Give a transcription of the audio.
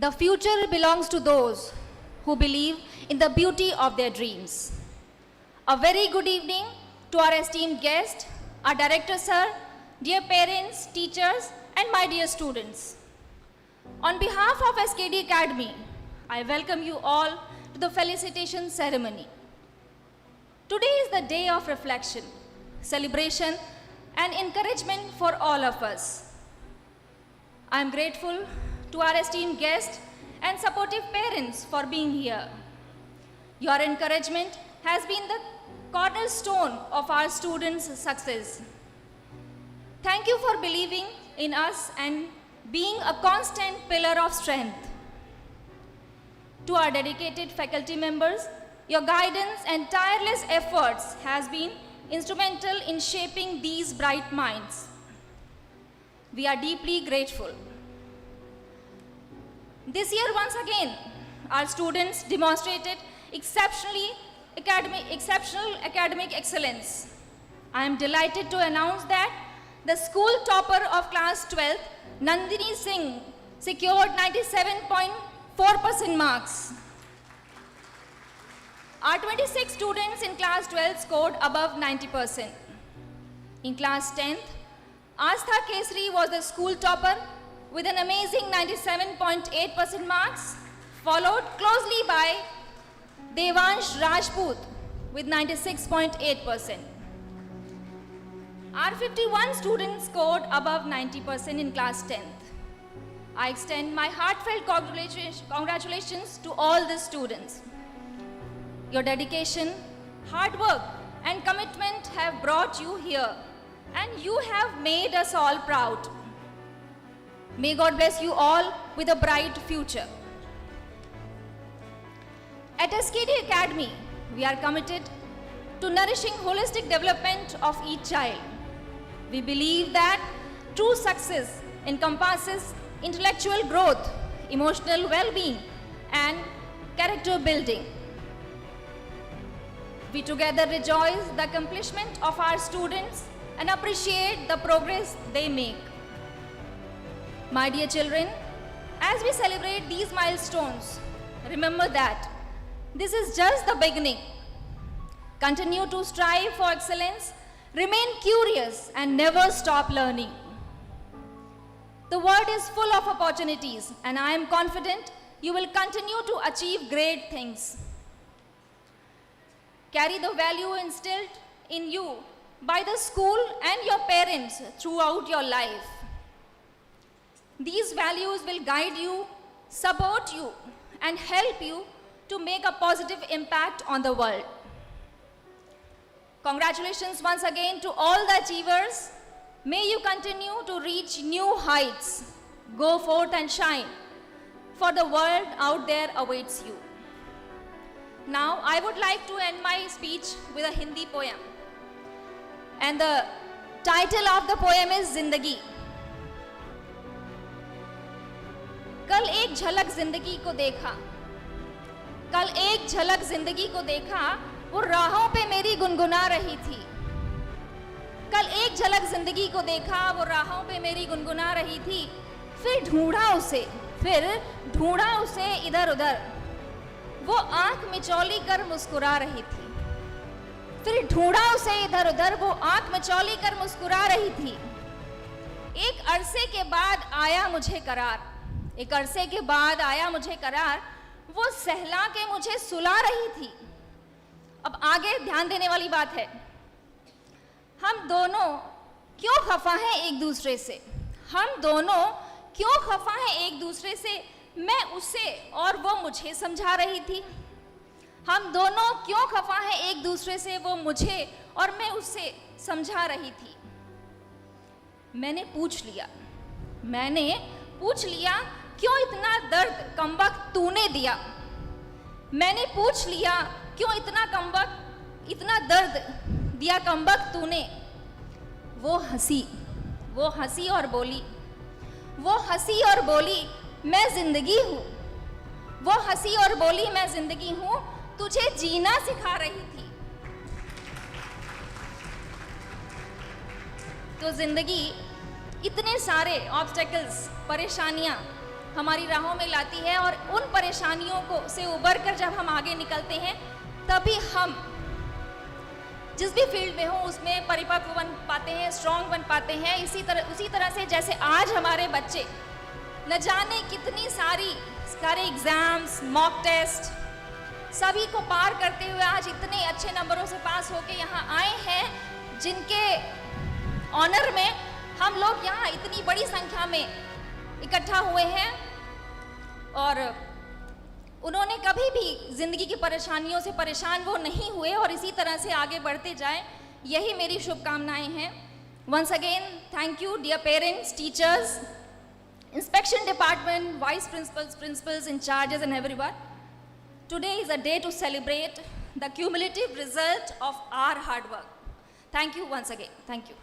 The future belongs to those who believe in the beauty of their dreams. A very good evening to our esteemed guest, our director sir, dear parents, teachers, and my dear students. On behalf of SKD Academy, I welcome you all to the felicitation ceremony. Today is the day of reflection, celebration, and encouragement for all of us. I am grateful to our esteemed guests and supportive parents for being here. Your encouragement has been the cornerstone of our students' success. Thank you for believing in us and being a constant pillar of strength. To our dedicated faculty members, your guidance and tireless efforts has been instrumental in shaping these bright minds. We are deeply grateful. This year, once again, our students demonstrated exceptional academic excellence. I am delighted to announce that the school topper of class 12th, Nandini Singh, secured 97.4% marks. Our 26 students in class 12 scored above 90%. In class 10th, Astha Kesri was the school topper with an amazing 97.8% marks, followed closely by Devansh Rajput with 96.8%. Our 51 students scored above 90% in class 10th. I extend my heartfelt congratulations to all the students. Your dedication, hard work, and commitment have brought you here, and you have made us all proud. May God bless you all with a bright future. At SKD Academy, we are committed to nourishing holistic development of each child. We believe that true success encompasses intellectual growth, emotional well-being, and character building. We together rejoice the accomplishment of our students and appreciate the progress they make. My dear children, as we celebrate these milestones, remember that this is just the beginning. Continue to strive for excellence, remain curious, and never stop learning. The world is full of opportunities, and I am confident you will continue to achieve great things. Carry the value instilled in you by the school and your parents throughout your life. These values will guide you, support you, and help you to make a positive impact on the world. Congratulations once again to all the achievers. May you continue to reach new heights. Go forth and shine, for the world out there awaits you. Now, I would like to end my speech with a Hindi poem. And the title of the poem is Zindagi. कल एक झलक जिंदगी को देखा, कल एक झलक जिंदगी को देखा, वो राहों पे मेरी गुनगुना रही थी। कल एक झलक जिंदगी को देखा, वो राहों पे मेरी गुनगुना रही थी। फिर ढूंढा उसे इधर उधर, वो आंख मिचौली कर मुस्कुरा रही थी। फिर ढूंढा उसे इधर उधर, वो आंख मिचौली कर मुस्कुरा रही थी। एक अरसे के बाद आया मुझे करार, एक अरसे के बाद आया मुझे करार, वो सहला के मुझे सुला रही थी। अब आगे ध्यान देने वाली बात है, हम दोनों क्यों खफा हैं एक दूसरे से, हम दोनों क्यों खफा हैं एक दूसरे से, मैं उसे और वो मुझे समझा रही थी। हम दोनों क्यों खफा हैं एक दूसरे से, वो मुझे और मैं उसे समझा रही थी। मैंने पूछ लिया क्यों इतना दर्द कमबख्त तूने दिया। मैंने पूछ लिया क्यों इतना दर्द दिया कमबख्त तूने। वो हंसी और बोली मैं जिंदगी हूँ। वो हंसी और बोली मैं जिंदगी हूँ, तुझे जीना सिखा रही थी। तो जिंदगी इतने सारे ऑब्स्टेकल्स, परेशानियाँ हमारी राहों में लाती है, और उन परेशानियों को से उबर कर जब हम आगे निकलते हैं तभी हम जिस भी फील्ड में हो उसमें परिपक्व बन पाते हैं, स्ट्रांग बन पाते हैं। उसी तरह से जैसे आज हमारे बच्चे न जाने कितनी सारे एग्जाम्स, मॉक टेस्ट सभी को पार करते हुए आज इतने अच्छे नंबरों से पास होके यहाँ आए हैं, जिनके ऑनर में हम लोग यहाँ इतनी बड़ी संख्या में इकट्ठा हुए हैं। और उन्होंने कभी भी जिंदगी की परेशानियों से परेशान वो नहीं हुए और इसी तरह से आगे बढ़ते जाएं, यही मेरी शुभकामनाएं हैं। Once again thank you dear parents, teachers, inspection department, vice principals, in charges and everyone. Today is a day to celebrate the cumulative result of our hard work. Thank you once again. Thank you.